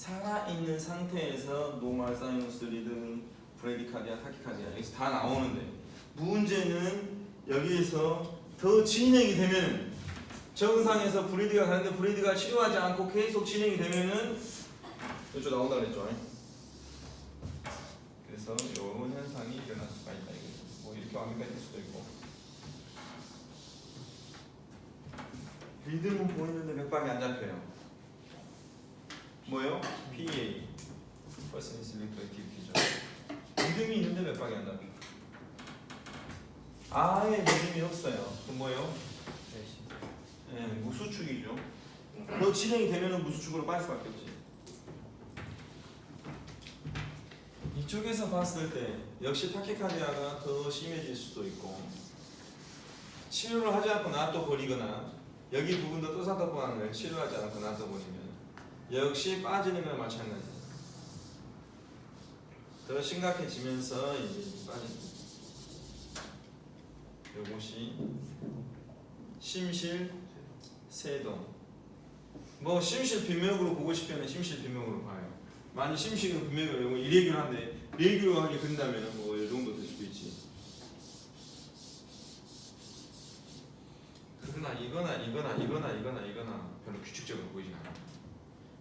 살아있는 상태에서 노멀, 사이너스, 리듬, 브레디카디아, 타키카디아 여기서 다 나오는데 문제는 여기에서 더 진행이 되면 정상에서 브레디가 가는데 브레디가 치료하지 않고 계속 진행이 되면은 이쪽 나온다 그랬죠. 그래서 이런 현상이 일어날 수가 있다. 뭐 이렇게 완벽할 수도 있고 리듬은 보이는데 맥박이 안 잡혀요. 뭐요? PEA Person Electric Activity죠. 리듬이 있는데 맥박이 안 잡혀. 아예 리듬이 없어요. 그럼 뭐예요? 네, 무수축이죠. 더 진행이 되면은 무수축으로 빠질 수밖에 없지. 이쪽에서 봤을 때 역시 타키카디아가 더 심해질 수도 있고 치료를 하지 않고 놔둬버리거나 여기 부분도 또사도방을 치료하지 않고 놔둬버리면 역시 빠지는 건 마찬가지예요. 더 심각해지면서 이제 빠집니다. 이것이 심실 세동. 뭐 심실 빈맥으로 보고 싶으면 심실 빈맥으로 봐요. 만약 심실은 빈맥으로 이레귤한데 레귤하게 그린다면 뭐 이 정도 될 수도 있지. 그러나 이거나 별로 규칙적으로 보이지 않아.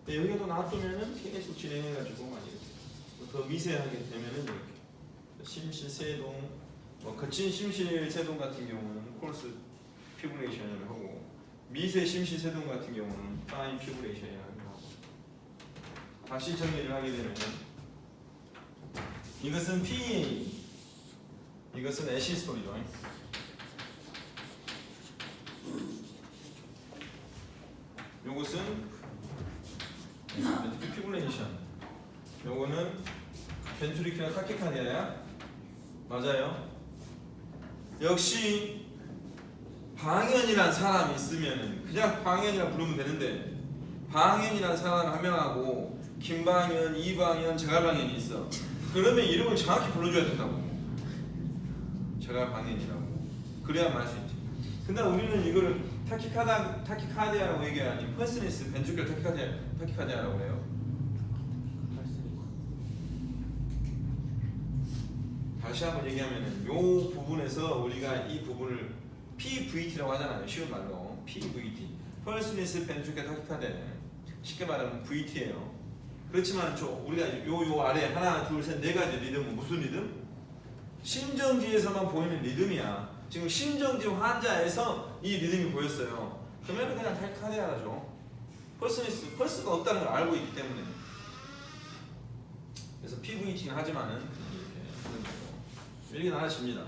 근데 여기도 놔두면은 계속 진행해가지고 막 이렇게 더 미세하게 되면은 이렇게 심실 세동, 뭐 거친 심실 세동 같은 경우는 콜스 피브레이션을 하고 미세 심실 세동 같은 경우는 파인 피브레이션을 하고. 다시 정리를 하게 되면은 이것은 PEA, 이것은 애시스톨이죠. 요것은 피브레이션, 요거는 벤트리큘러 타키카디아야. 맞아요. 역시 방현이란 사람이 있으면은 그냥 방현이라 부르면 되는데 방현이란 사람 한 명하고 김방현, 이방현, 제갈방현이 있어. 그러면 이름을 정확히 불러줘야 된다고. 제갈방현이라고. 그래야만 할 수 있지. 근데 우리는 이거를 타키카디아라고 얘기하니 퍼스니스 벤트리큘러 타키카디아라고 해요. 다시 한번 얘기하면은 요 부분에서 우리가 이 부분을 PVT라고 하잖아요. 쉬운 말로 PVT, 퍼스니스 벤트리큘러 타키카디아. 쉽게 말하면 VT예요. 그렇지만 우리가 요 아래 하나, 둘, 셋, 네 가지 리듬은 무슨 리듬? 심정지에서만 보이는 리듬이야. 지금 심정지 환자에서 이 리듬이 보였어요. 그러면 그냥 타키카디아죠. 펄스가 없다는 걸 알고 있기 때문에. 그래서 PVT는 하지만은 이렇게 나눠집니다.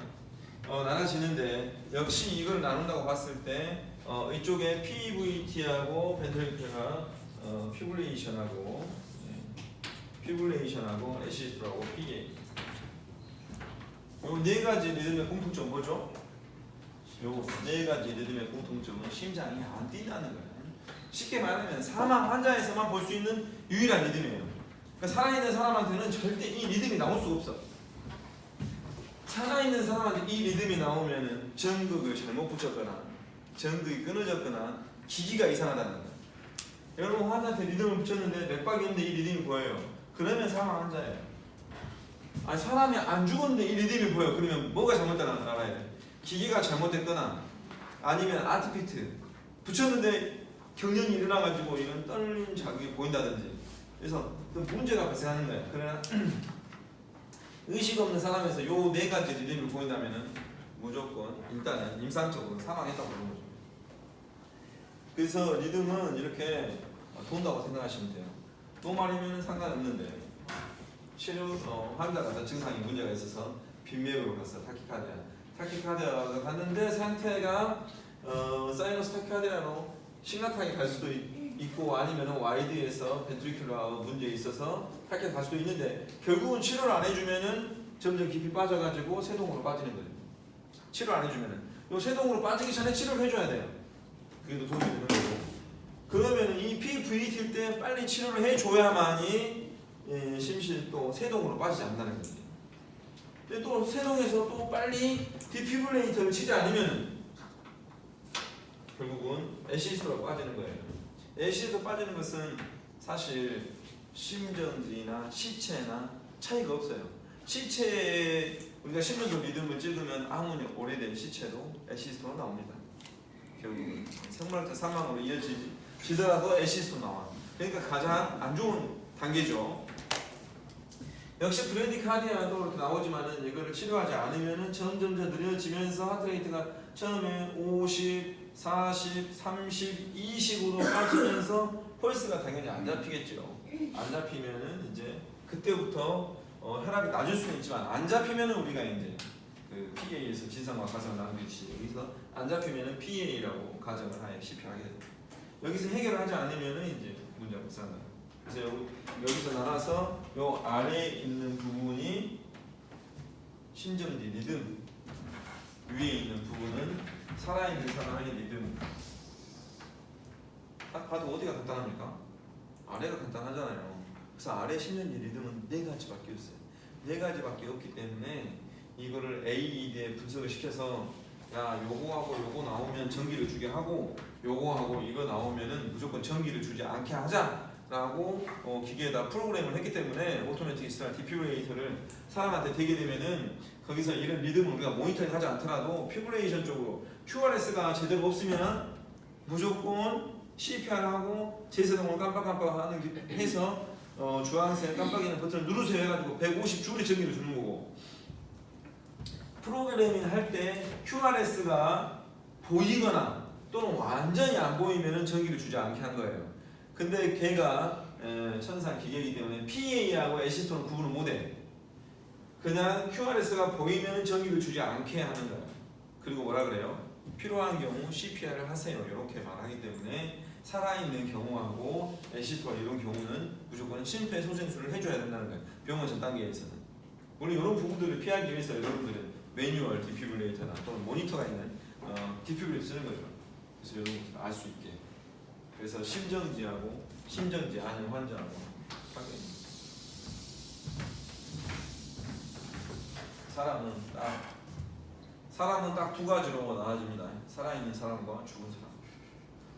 나눠지는데 역시 이걸 나눈다고 봤을 때 이쪽에 PVT하고 벤트리큘러 피블레이션하고 애시스트하고 PEA. 요 네 가지 리듬의 공통점은 뭐죠? 요 네 가지 리듬의 공통점은 심장이 안 뛴다는 거예요. 쉽게 말하면 사망 환자에서만 볼 수 있는 유일한 리듬이에요. 그러니까 살아있는 사람한테는 절대 이 리듬이 나올 수가 없어. 살아있는 사람한테 이 리듬이 나오면은 전극을 잘못 붙였거나 전극이 끊어졌거나 기기가 이상하다는 거예요. 여러분 환자한테 리듬을 붙였는데 맥박이 없는데 이 리듬이 보여요. 그러면 사망 환자예요. 아니 사람이 안 죽었는데 이 리듬이 보여. 그러면 뭐가 잘못됐나 알아야 돼. 기기가 잘못됐거나 아니면 아트피트 붙였는데 경련이 일어나가지고 이런 떨림 자국이 보인다든지 그래서 또 문제가 발생하는 거예요. 그러나 의식 없는 사람에서 요 네 가지 리듬을 보인다면은 무조건 일단은 임상적으로 사망했다고 보는 거죠. 그래서 리듬은 이렇게 돈다고 생각하시면 돼요. 노말이면 상관없는데 치료 환자가 증상이 문제가 있어서 빈맥으로 갔어. 타키카디아가 갔는데 상태가 사이너스 타키카디아로 심각하게 갈 수도 있고 아니면 와이드에서 벤트리큘러 문제 있어서 타키카디아 갈 수도 있는데 결국은 치료를 안 해주면은 점점 깊이 빠져가지고 세동으로 빠지는 거예요. 치료 안 해주면은 요 세동으로 빠지기 전에 치료를 해줘야 돼요. 그게 더 도움이 되는 거고. 그러면 이 PVT일 때 빨리 치료를 해줘야만이 심실 또 세동으로 빠지지 않는다는 거죠. 근데 또 세동에서 또 빨리 디피브레이터를 치지 않으면 결국은 애시스트로 빠지는 거예요. 애시스트로 빠지는 것은 사실 심정지나 시체나 차이가 없어요. 시체에 우리가 심전도 리듬을 찍으면 아무리 오래된 시체도 애시스토로 나옵니다. 결국은 생물학적 사망으로 이어지더라도 애시스토 나와. 그러니까 가장 안 좋은 단계죠. 역시 브레디카디아도 이렇게 나오지만은 이거를 치료하지 않으면은 점점 느려지면서 하트레이트가 처음에 50, 40, 30, 20으로 빠지면서 펄스가 당연히 안 잡히겠죠. 안 잡히면은 이제 그때부터 혈압이 낮을 수는 있지만 안 잡히면은 우리가 이제 그 PA에서 진상과 가상을 나누듯이 여기서 안 잡히면은 PA라고 가정을 하에 CP하게 됩니다. 여기서 해결하지 않으면은 이제 문제가 발생한다. 그래서 여기서 나눠서 요 아래에 있는 부분이 심정지 리듬, 위에 있는 부분은 살아있는 사람의 리듬. 딱 봐도 어디가 간단합니까? 아래가 간단하잖아요. 그래서 아래 심정지 리듬은 4가지밖에 없어요. 4가지밖에 없기 때문에 이거를 AED에 분석을 시켜서 야 요거하고 요거 나오면 전기를 주게 하고 요거하고 이거 나오면은 무조건 전기를 주지 않게 하자 라고 기계에다 프로그램을 했기 때문에 오토매틱 스타일 디피브레이터를 사람한테 대게 되면은 거기서 이런 리듬을 우리가 모니터링 하지 않더라도 피브레이션 쪽으로 QRS가 제대로 없으면 무조건 CPR하고 제세동을 깜빡깜빡 해서 주황색 깜빡이는 버튼을 누르세요 해가지고 150줄의 전기를 주는 거고, 프로그래밍 할 때 QRS가 보이거나 또는 완전히 안 보이면 전기를 주지 않게 한 거예요. 근데 걔가 천상 기계이기 때문에 PA하고 애시스토는 구분을 못해. 그냥 QRS가 보이면 전기를 주지 않게 하는 거예요. 그리고 뭐라 그래요? 필요한 경우 CPR을 하세요. 이렇게 말하기 때문에 살아있는 경우하고 애시스토와 이런 경우는 무조건 심폐소생술을 해줘야 된다는 거예요. 병원 전 단계에서는. 우리 이런 부분들을 피하기 위해서 여러분들은 매뉴얼 디피브레이터나 또는 모니터가 있는 디피브레이터 쓰는 거죠. 그래서 여러분 알 수 있게. 그래서 심정지하고 심정지 아닌 환자하고 관계입니다. 사람은 딱 2가지로 나눠집니다. 살아있는 사람과 죽은 사람.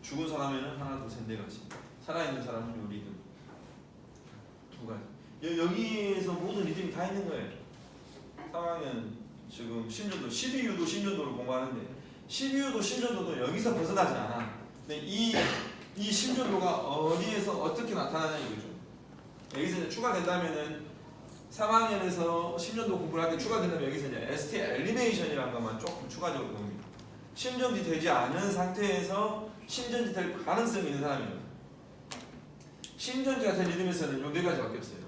죽은 사람에는 하나, 둘, 셋, 4가지. 살아있는 사람은 요 리듬 2가지. 여기에서 모든 리듬이 다 있는 거예요. 상황은 지금 심전도 12유도 심전도를 공부하는데 12유도 심전도도 여기서 벗어나지 않아. 근데 이 심전도가 어디에서 어떻게 나타나냐 이거죠. 여기서 이제 추가된다면은 3학년에서 심전도 공부를 할 때 추가된다면 여기서 이제 ST 엘리베이션이라는 것만 조금 추가적으로 배웁니다. 심전지 되지 않은 상태에서 심전지 될 가능성이 있는 사람이에요. 심전지가 된 리듬에서는 요 4가지밖에 없어요.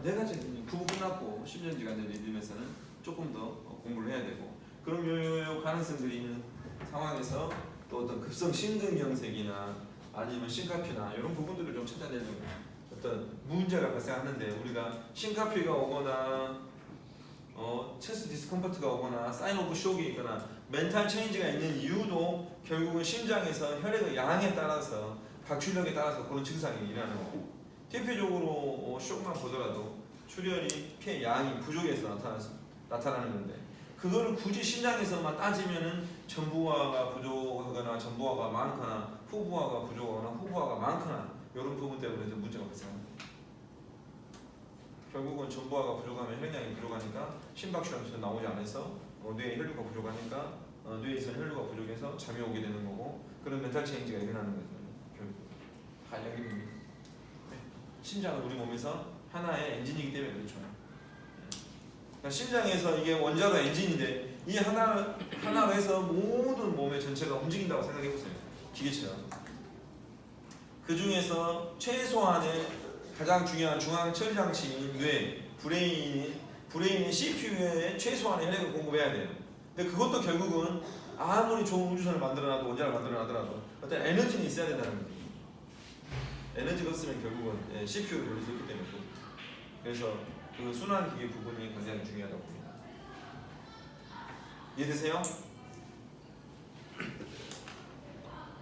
4가지 구분 끝났고 심전지가 된 리듬에서는 조금 더 공부를 해야 되고, 그럼 요 가능성들이 있는 상황에서 또 어떤 급성 심근경색이나 아니면 심카피나 이런 부분들을 좀 찾아내는 어떤 문제가 발생하는데, 우리가 심카피가 오거나 체스트 디스컴포트가 오거나 사인 오브 쇼크가 있거나 멘탈 체인지가 있는 이유도 결국은 심장에서 혈액의 양에 따라서 박출력에 따라서 그런 증상이 일어나는 거고, 대표적으로 쇼크만 보더라도 출혈이 피의 양이 부족해서 나타나는 건데, 그거를 굳이 심장에서만 따지면은 전부화가 부족하거나 전부화가 많거나 후부화가 부족하거나 후부화가 많거나 이런 부분 때문에 좀 문제가 발생합니다. 결국은 전부화가 부족하면 혈량이 부족하니까 심박출혈이 나오지 않아서 뇌에 혈류가 부족하니까 뇌에서 혈류가 부족해서 잠이 오게 되는 거고, 그런 멘탈 체인지가 일어나는 거죠. 결국 다 연결됩니다. 심장은 우리 몸에서 하나의 엔진이기 때문에 그렇죠. 그러니까 심장에서 이게 원자로 엔진인데 이 하나로 해서 모든 몸의 전체가 움직인다고 생각해 보세요. 기계처럼. 그 중에서 최소한의 가장 중요한 중앙 처리 장치인 뇌, 브레인이 CPU에 최소한의 혈액을 공급해야 돼요. 근데 그것도 결국은 아무리 좋은 우주선을 만들어놔도 원자를 만들어놔도 어떤 에너지는 있어야 된다는 거죠. 에너지가 없으면 결국은 CPU를 돌릴 수 있기 때문에. 그래서 그 순환기계 부분이 굉장히 중요하다고 봅니다. 이해되세요?